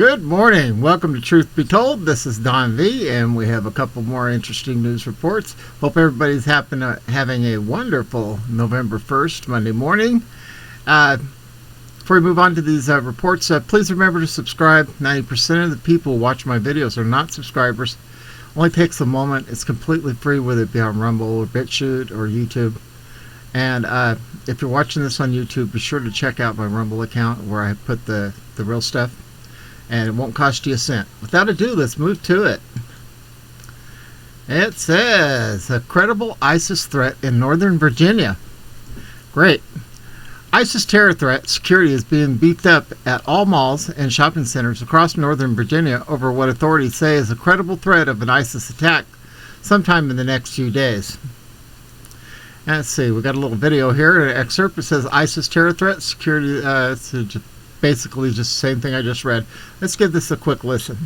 Good morning. Welcome to Truth Be Told. This is Don V, and we have a couple more interesting news reports. Hope everybody's having a wonderful November 1st, Monday morning. Before we move on to these reports, please remember to subscribe. 90% of the people who watch my videos are not subscribers. Only takes a moment. It's completely free, whether it be on Rumble or BitChute or YouTube. And if you're watching this on YouTube, be sure to check out my Rumble account where I put the real stuff. And it won't cost you a cent. Without ado, let's move to it. It says, a credible ISIS threat in Northern Virginia. Great. ISIS terror threat security is being beefed up at all malls and shopping centers across Northern Virginia over what authorities say is a credible threat of an ISIS attack sometime in the next few days. And let's see, we got a little video here, an excerpt. It says ISIS terror threat security, basically just the same thing I just read. Let's give this a quick listen.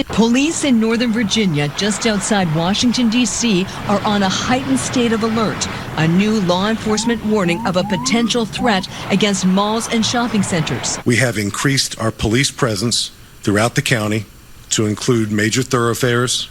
Police in Northern Virginia, just outside Washington, D.C., are on a heightened state of alert. A new law enforcement warning of a potential threat against malls and shopping centers. We have increased our police presence throughout the county to include major thoroughfares,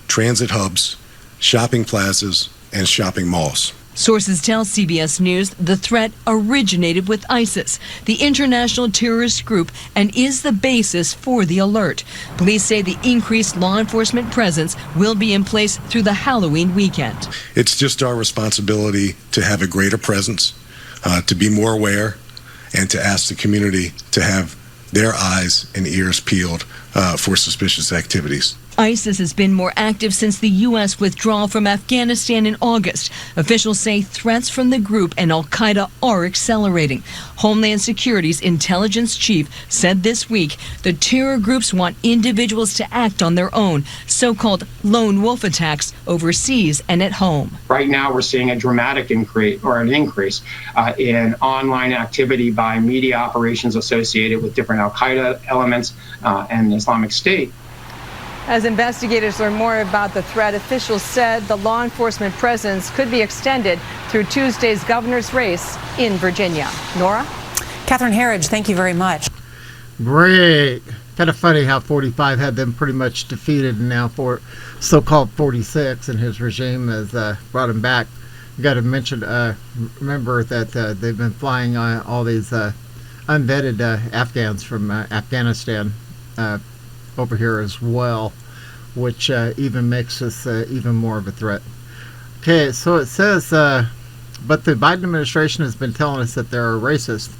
transit hubs, shopping plazas, and shopping malls. Sources tell CBS News the threat originated with ISIS, the international terrorist group, and is the basis for the alert. Police say the increased law enforcement presence will be in place through the Halloween weekend. It's just our responsibility to have a greater presence, to be more aware, and to ask the community to have their eyes and ears peeled for suspicious activities. ISIS has been more active since the U.S. withdrawal from Afghanistan in August. Officials say threats from the group and al-Qaeda are accelerating. Homeland Security's intelligence chief said this week the terror groups want individuals to act on their own, so-called lone wolf attacks overseas and at home. Right now we're seeing a dramatic increase in online activity by media operations associated with different al-Qaeda elements and the Islamic State. As investigators learn more about the threat, officials said the law enforcement presence could be extended through Tuesday's governor's race in Virginia. Nora? Catherine Herridge, thank you very much. Great. Kind of funny how 45 had them pretty much defeated, and now for so-called 46 and his regime has brought him back. You got to mention, remember that they've been flying all these unvetted Afghans from Afghanistan over here as well, which even makes us even more of a threat. Okay, so it says, but the Biden administration has been telling us that there are racists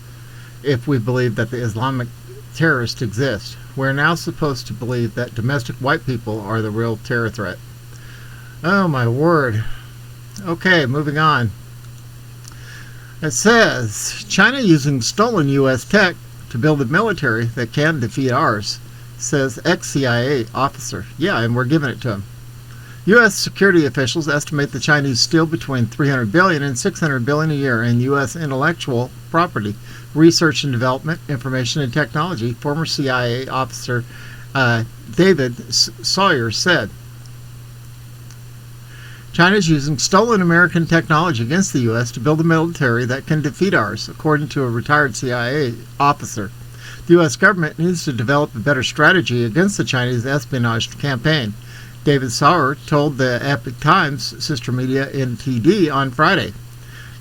if we believe that the Islamic terrorists exist. We're now supposed to believe that domestic white people are the real terror threat. Oh my word. Okay, moving on. It says, China using stolen U.S. tech to build a military that can defeat ours, says ex-CIA officer. Yeah, and we're giving it to him. U.S. security officials estimate the Chinese steal between $300 billion and $600 billion a year in U.S. intellectual property, research and development, information and technology, former CIA officer David Sauer said. China is using stolen American technology against the U.S. to build a military that can defeat ours, according to a retired CIA officer. The U.S. government needs to develop a better strategy against the Chinese espionage campaign, David Sauer told the Epoch Times sister media NTD on Friday.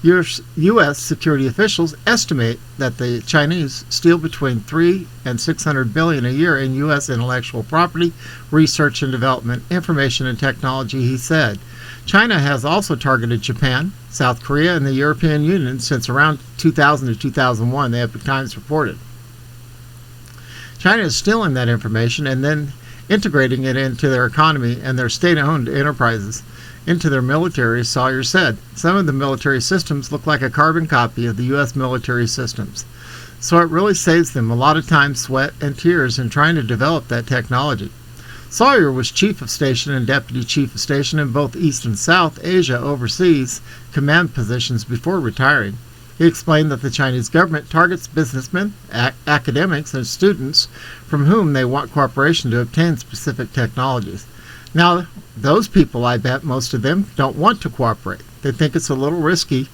U.S. security officials estimate that the Chinese steal between $300 and $600 billion a year in U.S. intellectual property, research and development, information and technology, he said. China has also targeted Japan, South Korea, and the European Union since around 2000 to 2001, the Epoch Times reported. China is stealing that information and then integrating it into their economy and their state-owned enterprises, into their military, Sawyer said. Some of the military systems look like a carbon copy of the U.S. military systems. So it really saves them a lot of time, sweat, and tears in trying to develop that technology. Sawyer was chief of station and deputy chief of station in both East and South Asia overseas command positions before retiring. He explained that the Chinese government targets businessmen, academics, and students from whom they want cooperation to obtain specific technologies. Now, those people, I bet most of them, don't want to cooperate. They think it's a little risky,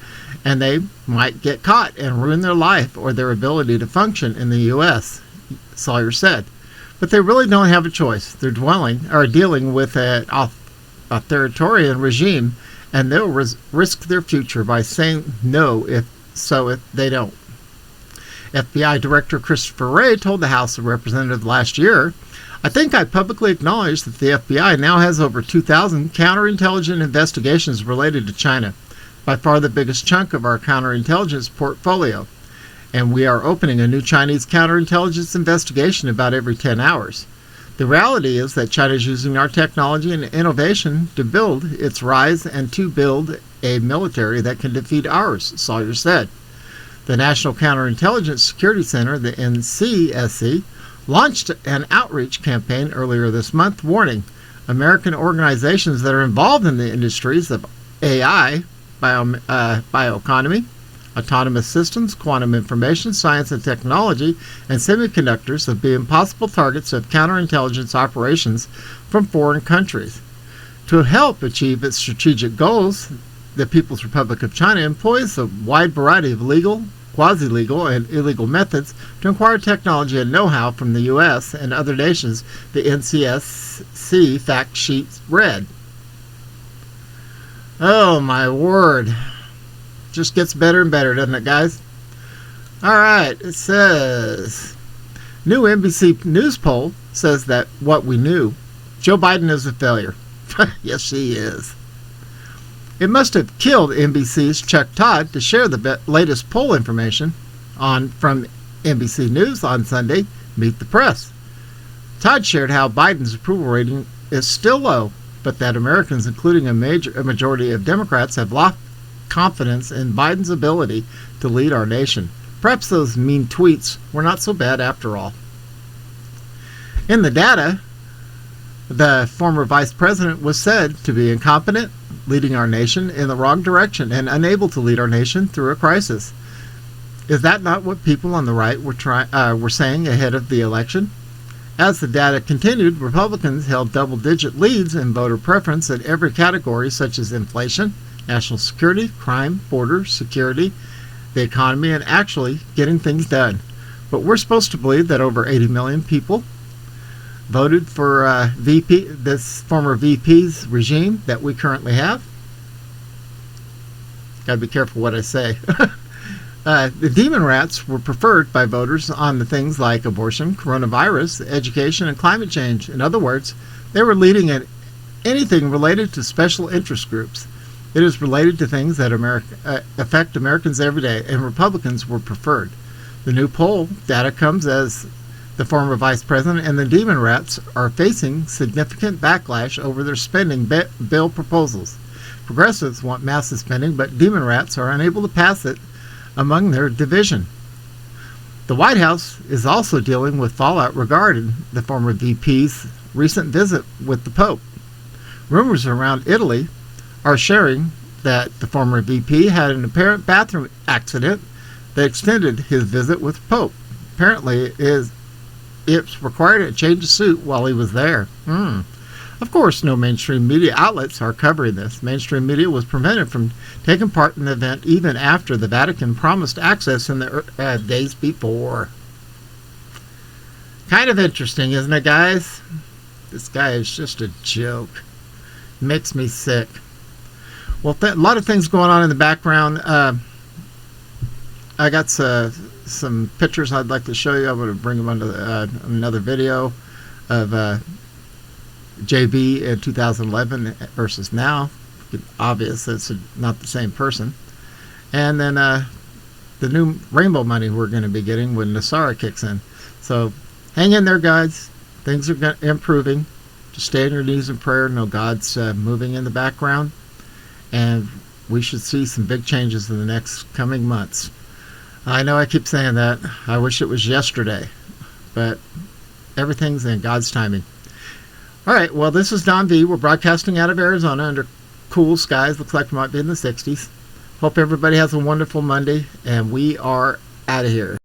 and they might get caught and ruin their life or their ability to function in the U.S., Sawyer said. But they really don't have a choice. They're dealing with an authoritarian regime, and they'll risk their future by saying no if they don't. FBI Director Christopher Wray told the House of Representatives last year, "I think I publicly acknowledge that the FBI now has over 2,000 counterintelligence investigations related to China, by far the biggest chunk of our counterintelligence portfolio. And we are opening a new Chinese counterintelligence investigation about every 10 hours. The reality is that China is using our technology and innovation to build its rise and to build a military that can defeat ours," Sauer said. The National Counterintelligence Security Center, the NCSC, launched an outreach campaign earlier this month warning American organizations that are involved in the industries of AI, bioeconomy, autonomous systems, quantum information, science and technology, and semiconductors of being possible targets of counterintelligence operations from foreign countries. To help achieve its strategic goals, the People's Republic of China employs a wide variety of legal, quasi-legal, and illegal methods to acquire technology and know-how from the U.S. and other nations, the NCSC fact sheet read. Oh my word. Just gets better and better, doesn't it, guys? All right, it says, new NBC News poll says that what we knew, Joe Biden is a failure. Yes, he is. It must have killed NBC's Chuck Todd to share the latest poll information from NBC News on Sunday, Meet the Press. Todd shared how Biden's approval rating is still low, but that Americans, including a majority of Democrats, have lost confidence in Biden's ability to lead our nation. Perhaps those mean tweets were not so bad after all. In the data, the former vice president was said to be incompetent, leading our nation in the wrong direction, and unable to lead our nation through a crisis. Is that not what people on the right were saying ahead of the election? As the data continued, Republicans held double-digit leads in voter preference in every category, such as inflation, national security, crime, border security, the economy, and actually getting things done. But we're supposed to believe that over 80 million people voted for this former VP's regime that we currently have. Got to be careful what I say. The demon rats were preferred by voters on the things like abortion, coronavirus, education, and climate change. In other words, they were leading in anything related to special interest groups. It is related to things that affect Americans every day, and Republicans were preferred. The new poll data comes as the former vice president and the demon rats are facing significant backlash over their spending bill proposals. Progressives want massive spending, but demon rats are unable to pass it among their division. The White House is also dealing with fallout regarding the former VP's recent visit with the Pope. Rumors around Italy are sharing that the former VP had an apparent bathroom accident that extended his visit with the Pope. Apparently, it's required a change of suit while he was there. Of course, no mainstream media outlets are covering this. Mainstream media was prevented from taking part in the event even after the Vatican promised access in the days before. Kind of interesting, isn't it, guys? This guy is just a joke. Makes me sick. Well, a lot of things going on in the background. I got some pictures I'd like to show you. I'm going to bring them onto another video of JB in 2011 versus now. Obvious it's not the same person. And then the new rainbow money we're going to be getting when Nasara kicks in. So hang in there, guys. Things are improving. Just stay on your knees in prayer. Know God's moving in the background. And we should see some big changes in the next coming months. I know I keep saying that. I wish it was yesterday. But everything's in God's timing. All right, well, this is Don V. We're broadcasting out of Arizona under cool skies. Looks like we might be in the 60s. Hope everybody has a wonderful Monday, and we are out of here.